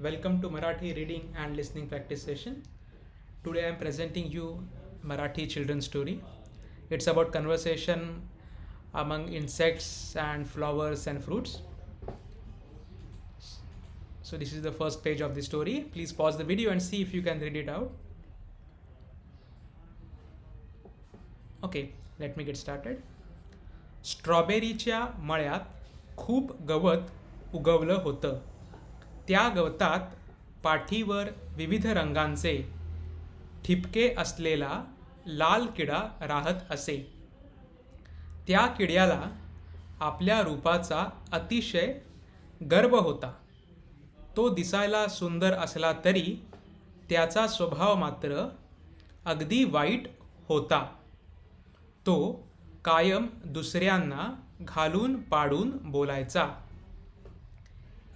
Welcome to Marathi reading and listening practice session. Today I am presenting you Marathi children's story. It's about conversation among insects and flowers and fruits. So this is the first page of the story. Please pause the video and see if you can read it out. Okay, let me get started. स्ट्रॉबेरीच्या मळ्यात खूप गवत उगवलं होतं. त्या गवतात पाठीवर विविध रंगांचे ठिपके असलेला लाल किडा राहत असे. त्या किड्याला आपल्या रूपाचा अतिशय गर्व होता. तो दिसायला सुंदर असला तरी त्याचा स्वभाव मात्र अगदी वाईट होता. तो कायम दुसऱ्यांना घालून पाडून बोलायचा.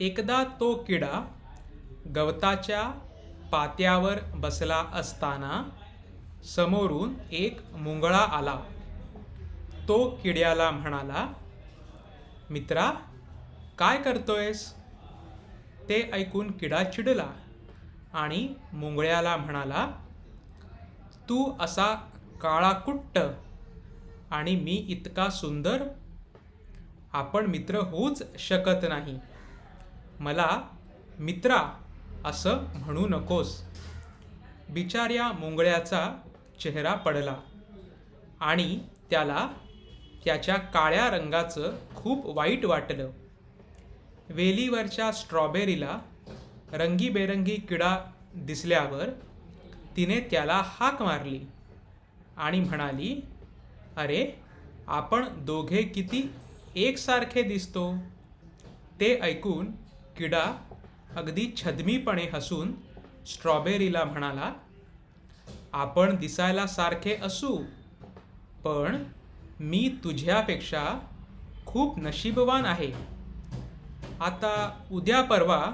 एकदा तो किडा गवताच्या पात्यावर बसला असताना समोरून एक मुंगळा आला. तो किड्याला म्हणाला, मित्रा, काय करतोयस? ते ऐकून किडा चिडला आणि मुंगळ्याला म्हणाला, तू असा काळाकुट्ट आणि मी इतका सुंदर? आपण मित्र होऊच शकत नाही. मला मित्रा असं म्हणू नकोस. बिचाऱ्या मुंगळ्याचा चेहरा पडला आणि त्याला त्याच्या काळ्या रंगाचं खूप वाईट वाटलं. वेलीवरच्या स्ट्रॉबेरीला रंगीबेरंगी किडा दिसल्यावर तिने त्याला हाक मारली आणि म्हणाली, अरे, आपण दोघे किती एकसारखे दिसतो. ते ऐकून किडा अगदी छद्मीपणे हसून स्ट्रॉबेरीला म्हणाला, आपण दिसायला सारखे असू, पण मी तुझ्यापेक्षा खूप नशीबवान आहे. आता उद्या परवा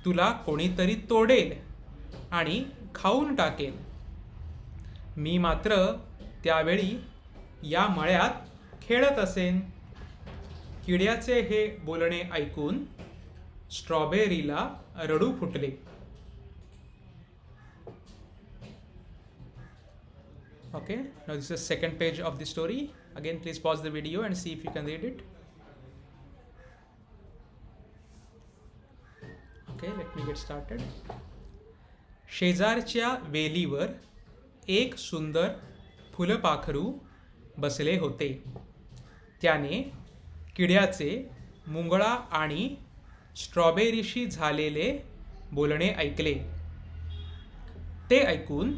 तुला कोणीतरी तोडेल आणि खाऊन टाकेल. मी मात्र त्यावेळी या मळ्यात खेळत असेन. किड्याचे हे बोलणे ऐकून स्ट्रॉबेरीला रडू फुटले. Okay, now this is second page of the story. Again, please pause the video and see if you can read it. Okay, let me get started. शेजारच्या वेलीवर एक सुंदर फुलपाखरू बसले होते. त्याने किड्याचे मुंगळा आणि स्ट्रॉबेरीशी झालेले बोलणे ऐकले. ते ऐकून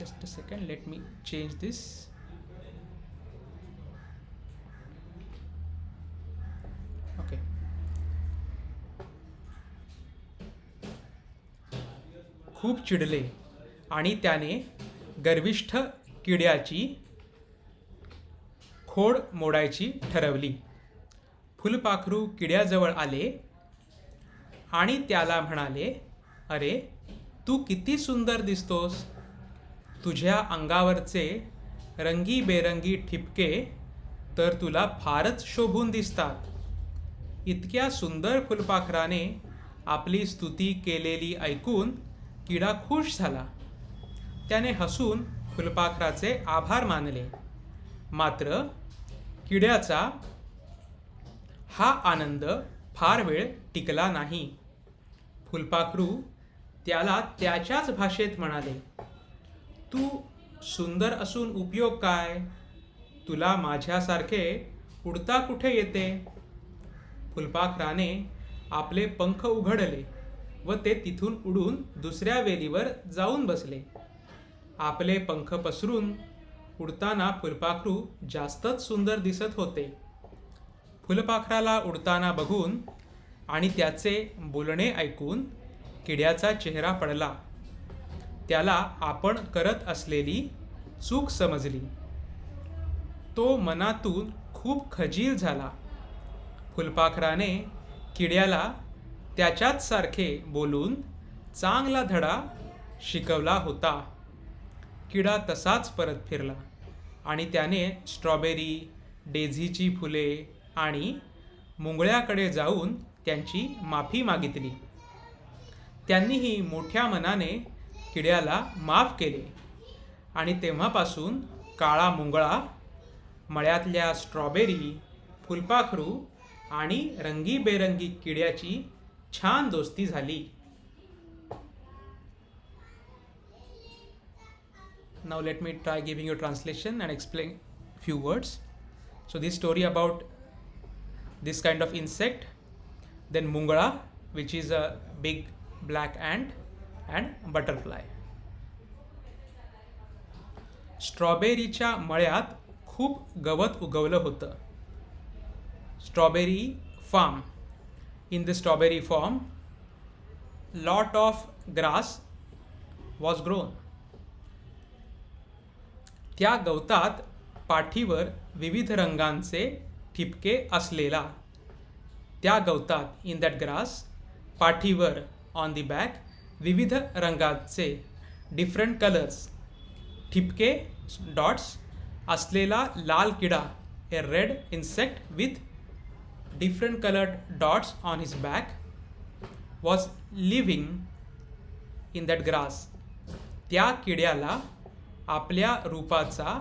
just a second, let me change this. Okay. खूप चिडले आणि त्याने गर्विष्ठ किड्याची खोड मोडायची ठरवली. फुलपाखरू किड्याजवळ आले आणि त्याला म्हणाले, अरे, तू किती सुंदर दिसतोस. तुझ्या अंगावरचे रंगीबेरंगी ठिपके तर तुला फारच शोभून दिसतात. इतक्या सुंदर फुलपाखराने आपली स्तुती केलेली ऐकून किडा खुश झाला. त्याने हसून फुलपाखराचे आभार मानले. मात्र किड्याचा हा आनंद फार वेळ टिकला नाही. फुलपाखरू त्याला त्याच्याच भाषेत म्हणाले, तू सुंदर असून उपयोग काय? तुला माझ्यासारखे उडता कुठे येते? फुलपाखराने आपले पंख उघडले व ते तिथून उडून दुसऱ्या वेलीवर जाऊन बसले. आपले पंख पसरून उडताना फुलपाखरू जास्तच सुंदर दिसत होते. फुलपाखराला उडताना बघून आणि त्याचे बोलणे ऐकून किड्याचा चेहरा पडला. त्याला आपण करत असलेली चूक समजली. तो मनातून खूप खजील झाला. फुलपाखराने किड्याला त्याच्याच सारखे बोलून चांगला धडा शिकवला होता. किडा तसाच परत फिरला आणि त्याने स्ट्रॉबेरी, डेझीची फुले आणि मुंगळ्याकडे जाऊन त्यांची माफी मागितली. त्यांनीही मोठ्या मनाने किड्याला माफ केले आणि तेव्हापासून काळा मुंगळा मळ्यातल्या स्ट्रॉबेरी, फुलपाखरू आणि रंगीबेरंगी किड्याची छान दोस्ती झाली. Now let me try giving you a translation and explain few words. So this story about this kind of insect, then mungala, which is a big black ant, and butterfly. स्ट्रॉबेरीच्या मळ्यात खूप गवत उगवलं होतं. Strawberry farm. In the strawberry farm, lot of grass was grown. त्या गवतात पाठीवर विविध रंगांचे ठिपके असलेला. त्या गवतात इन दॅट ग्रास पाठीवर ऑन दी बॅक विविध रंगांचे डिफरंट कलर्स ठिपके डॉट्स असलेला लाल किडा, a red insect with different coloured dots on his back was living in that grass. त्या किड्याला आपल्या रूपाचा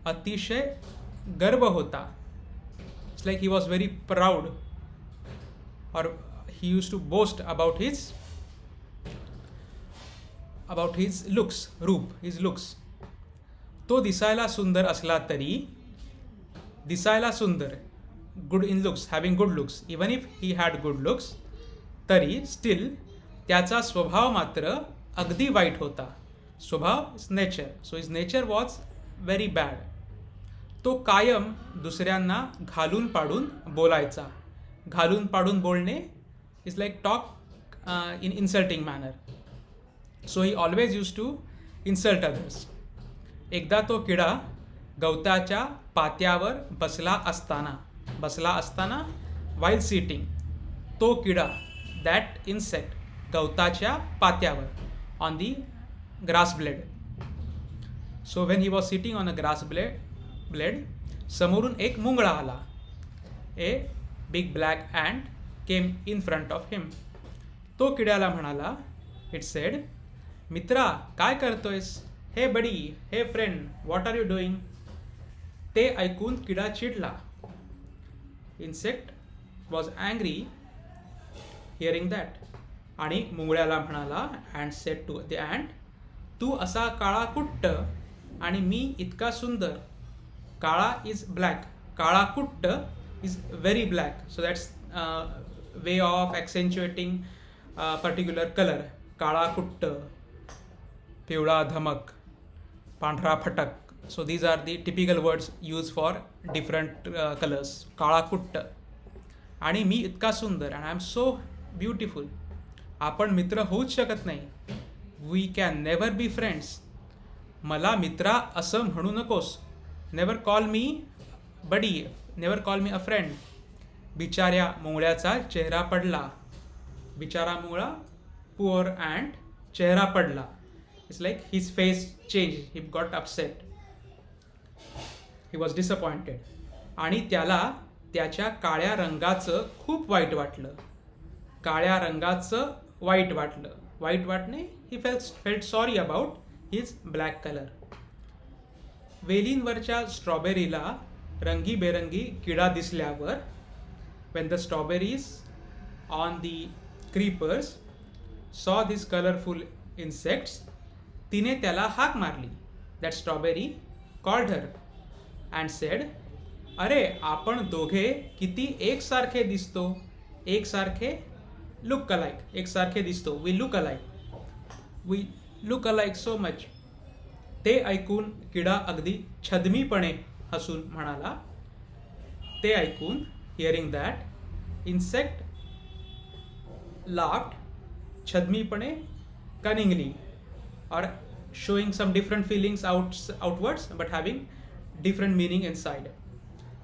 अतिशय गर्व होता. It's like he was very proud और he use to boast about his looks, रूप, हिज लुक्स. तो दिसायला सुंदर असला तरी, दिसायला सुंदर, good in looks, having good looks, even if he had good looks, तरी स्टील त्याचा स्वभाव मात्र अगदी वाईट होता. स्वभाव is nature, so his nature was very bad. तो कायम दुसऱ्यांना घालून पाडून बोलायचा. घालून पाडून बोलणे is like talk in insulting manner. So he always used to insult others. एकदा तो किडा गवताच्या पात्यावर बसला असताना वाईल सिटिंग, तो किडा, दॅट इन्सेक्ट, गवताच्या पात्यावर on the grass blade. So when he was sitting on a grass blade, समोरून एक मुंगळा आला. A big black ant came in front of him. तो किड्याला म्हणाला, it said, मित्रा काय करतोयस? Hey buddy, hey friend, what are you doing? ते ऐकून किडा चिडला. Insect was angry hearing that. आणि मुंगळ्याला म्हणाला, and said to the ant, तू असा काळा कुट्ट आणि मी इतका सुंदर. काळा इज ब्लॅक, काळा कुट्ट is very black. So that's way of accentuating particular colour. काळा कुट्ट, पिवळा धमक, पांढरा फटक. So these are the typical words use for different colours. काळा कुट्ट आणि मी इतका सुंदर, and I am so beautiful. आपण मित्र होऊच शकत नाही. We can never be friends. मला मित्रा असं म्हणू नकोस. Never call me buddy, never call me a friend. बिचाऱ्या मुंगळ्याचा चेहरा पडला. बिचारा मुंगळा, पुअर अँट, चेहरा पडला. It's like his face change, he got upset, he was disappointed. आणि त्याला त्याच्या काळ्या रंगाचं खूप वाईट वाटलं. काळ्या रंगाचं वाईट वाटलं. वाईट वाटणे, he felt sorry about his black colour. वेलींवरच्या स्ट्रॉबेरीला रंगीबेरंगी किडा दिसल्यावर, when the strawberries on the creepers saw these colorful insects, तिने त्याला हाक मारली. That strawberry called her and said, अरे आपण दोघे किती एकसारखे दिसतो. एकसारखे, लुक अलाइक, एकसारखे दिसतो. We look alike so much. ते ऐकून किडा अगदी छद्मीपणे हसून म्हणाला. ते ऐकून, हिअरिंग दॅट, इन्सेक्ट laughed छद्मीपणे, cunningly, or showing some different feelings outwards but having different meaning inside.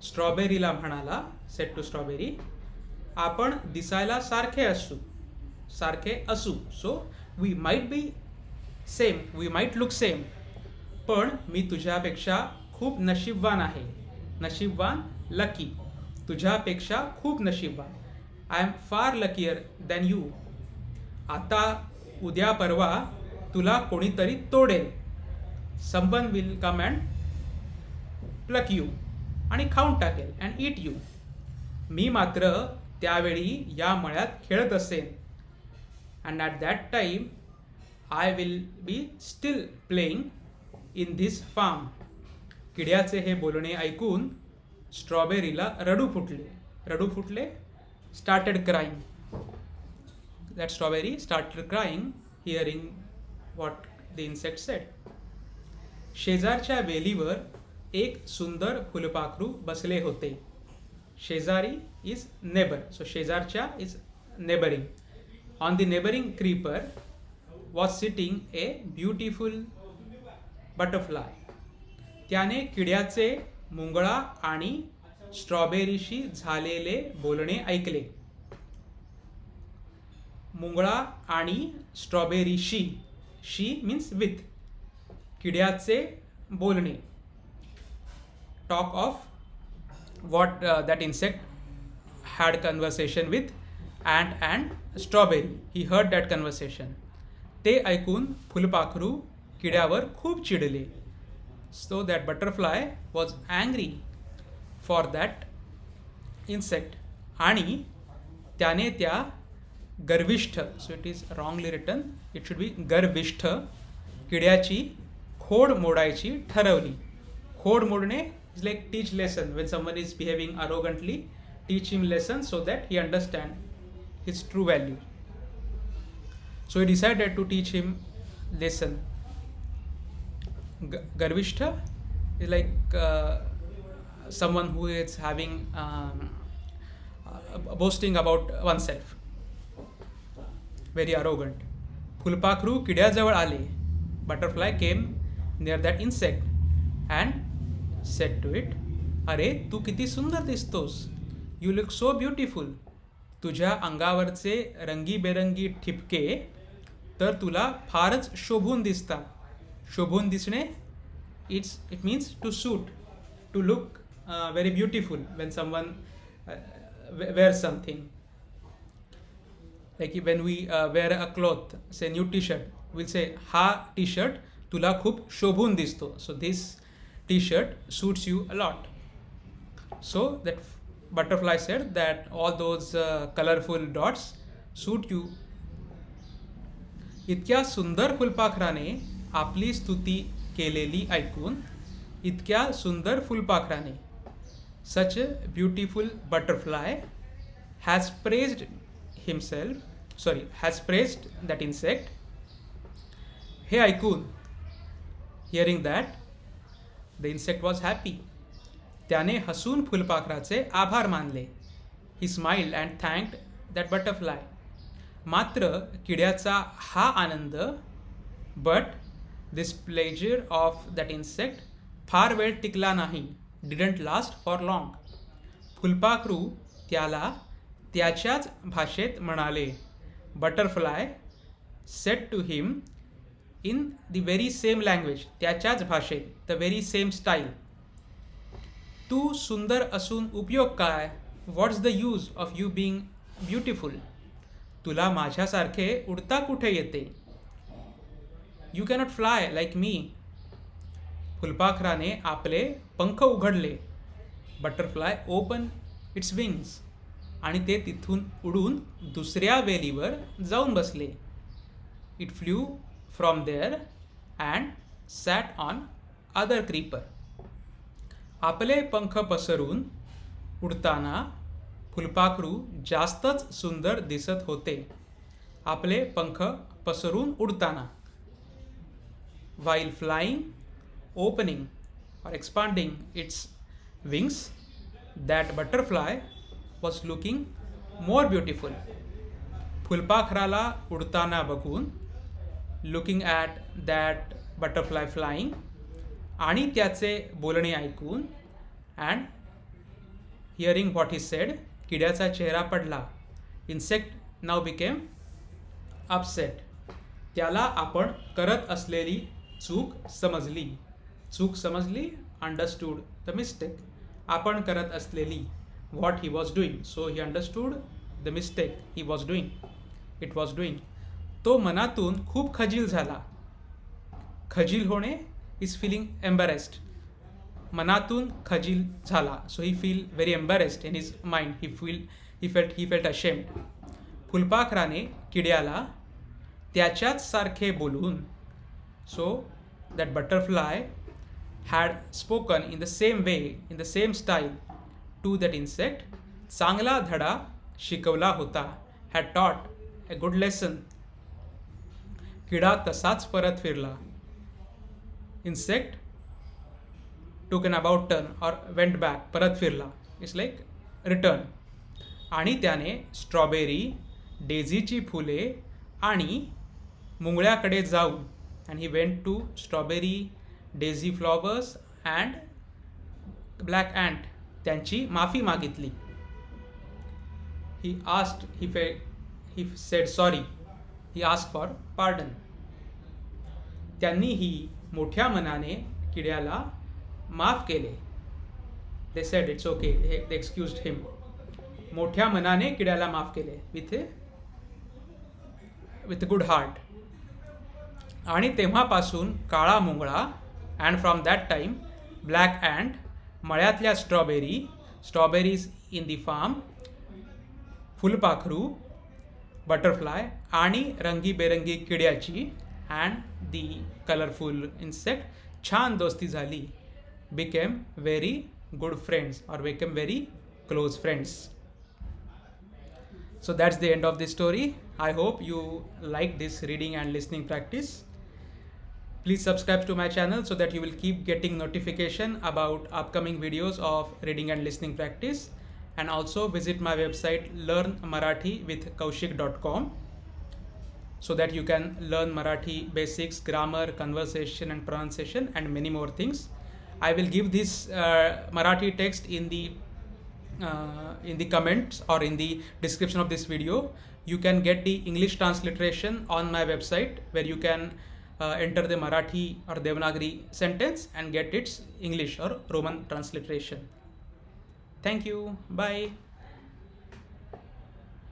स्ट्रॉबेरीला म्हणाला, said to स्ट्रॉबेरी, आपण दिसायला सारखे असू. So we might be same, we might look same, पण मी तुझ्यापेक्षा खूप नशीबवान आहे. नशीबवान, लकी, तुझ्यापेक्षा खूप नशीबवान. I am far luckier than you. आता उद्या परवा तुला कोणीतरी तोडेल. Someone will come and pluck you, आणि खाऊन टाकेल, अँड ईट यू. मी मात्र त्यावेळी या मळ्यात खेळत असेन. And at that time I will be still playing in this farm. किड्याचे हे बोलणे ऐकून स्ट्रॉबेरीला रडू फुटले. रडू फुटले, started crying. That strawberry started crying hearing what the insect said. शेजारच्या वेलीवर एक सुंदर फुलपाखरू बसले होते. शेजारी इज नेबर, सो शेजारच्या is neighbouring. On the neighbouring creeper was sitting a beautiful butterfly. त्याने किड्याचे मुंगळा आणि स्ट्रॉबेरीशी झालेले बोलणे ऐकले. मुंगळा आणि स्ट्रॉबेरीशी, शी मीन्स विथ, किड्याचे बोलणे. Talk of what that insect had conversation with ant and strawberry. He heard that conversation. ते ऐकून फुलपाखरू किड्यावर खूप चिडले. So that butterfly was angry for that insect. आणि त्याने त्या गर्विष्ठ, so it is wrongly written, it should be गर्विष्ठ, किड्याची खोड मोडायची ठरवली. खोड मोडणे is like teach lesson. When someone is behaving arrogantly, teach him lesson so that he understand his true value. So he decided to teach him lesson. Garvishta is like someone who is having boasting about oneself, very arrogant. फुलपाखरू किड्याजवळ आले. Butterfly came near that insect and said to it, अरे तू किती सुंदर दिसतोस. You look so beautiful. तुझ्या अंगावरचे रंगीबेरंगी ठिपके तर तुला फारच शोभून दिसतात. शोभून दिसणे, it means to suit, to look very beautiful when someone wear something. Like when we wear a cloth, say new T shirt, will say हा टी शर्ट तुला खूप शोभून दिसतो. So this T-shirt suits you a lot. So that butterfly said that all those colorful dots suit you. इतक्या सुंदर फुलपाखराने आपली स्तुती केलेली ऐकून, इतक्या सुंदर फुलपाखराने, such a beautiful butterfly has praised that insect. हे ऐकून, hearing that, the insect was happy. त्याने हसून फुलपाखराचे आभार मानले. He smiled and thanked that butterfly. मात्र किड्याचा हा आनंद, but this pleasure of that insect फार वेळ टिकला नाही. Didn't last for long. फुलपाखरू त्याला त्याच्याच भाषेत म्हणाले. Butterfly said to him in the very same language, त्याच्याच भाषेत, the very same style. तू सुंदर असून उपयोग काय? What's the use of you being beautiful? तुला माझ्यासारखे उडता कुठे येते? You cannot fly like me. फुलपाखराने आपले पंख उघडले. Butterfly opened its wings. आणि ते तिथून उडून दुसऱ्या वेलीवर जाऊन बसले. It flew from there and sat on other creeper. आपले पंख पसरून उडताना फुलपाखरू जास्तच सुंदर दिसत होते. आपले पंख पसरून उडताना. While flying, opening or expanding its wings, that butterfly was looking more beautiful. फुलपाखराला उडताना बघून, looking at that butterfly flying, आणि त्याचे बोलणे ऐकून, and hearing what he said, किड्याचा चेहरा पडला. Insect now became upset. त्याला आपण करत असलेली चूक समजली. चूक समजली, understood the mistake. आपण करत असलेली, what he was doing. So he understood the mistake he was doing, it was doing. तो मनातून खूप खजील झाला. खजील होणे is feeling embarrassed. मनातून खजील झाला. So he feel very embarrassed in his mind. He felt ashamed. फुलपाखराने किड्याला त्याच्याच सारखे बोलून, so that butterfly had spoken in the same way, in the same style to that insect, चांगला धडा शिकवला होता, had taught a good lesson. किडा तसाच परत फिरला. Insect took an about turn or went back, परत फिरला, it's like return. आणि त्याने स्ट्रॉबेरी, डेझीची फुले आणि मुंगळ्याकडे जाऊन, and he went to strawberry, daisy flowers and black ant, त्यांची माफी मागितली. He said sorry. He asked for pardon. त्यांनीही मोठ्या मनाने किड्याला माफ केले. They said it's okay. They excused him. मोठ्या मनाने किड्याला माफ केले with a good heart. आणि तेव्हापासून काळा मुंगळा, and from that time black ant, मळ्यातल्या स्ट्रॉबेरीज in the farm, फुलपाखरू, बटरफ्लाय आणि रंगीबेरंगी किड्याची and the colorful insect छान दोस्ती झाली, became very good friends or became very close friends. So that's the end of this story. I hope you like this reading and listening practice. Please subscribe to my channel so that you will keep getting notification about upcoming videos of reading and listening practice. And also visit my website learnmarathivithkaushik.com so that you can learn Marathi basics, grammar, conversation and pronunciation and many more things. I will give this Marathi text in the comments or in the description of this video. You can get the English transliteration on my website, where you can enter the Marathi or Devanagari sentence and get its English or Roman transliteration. Thank you. Bye.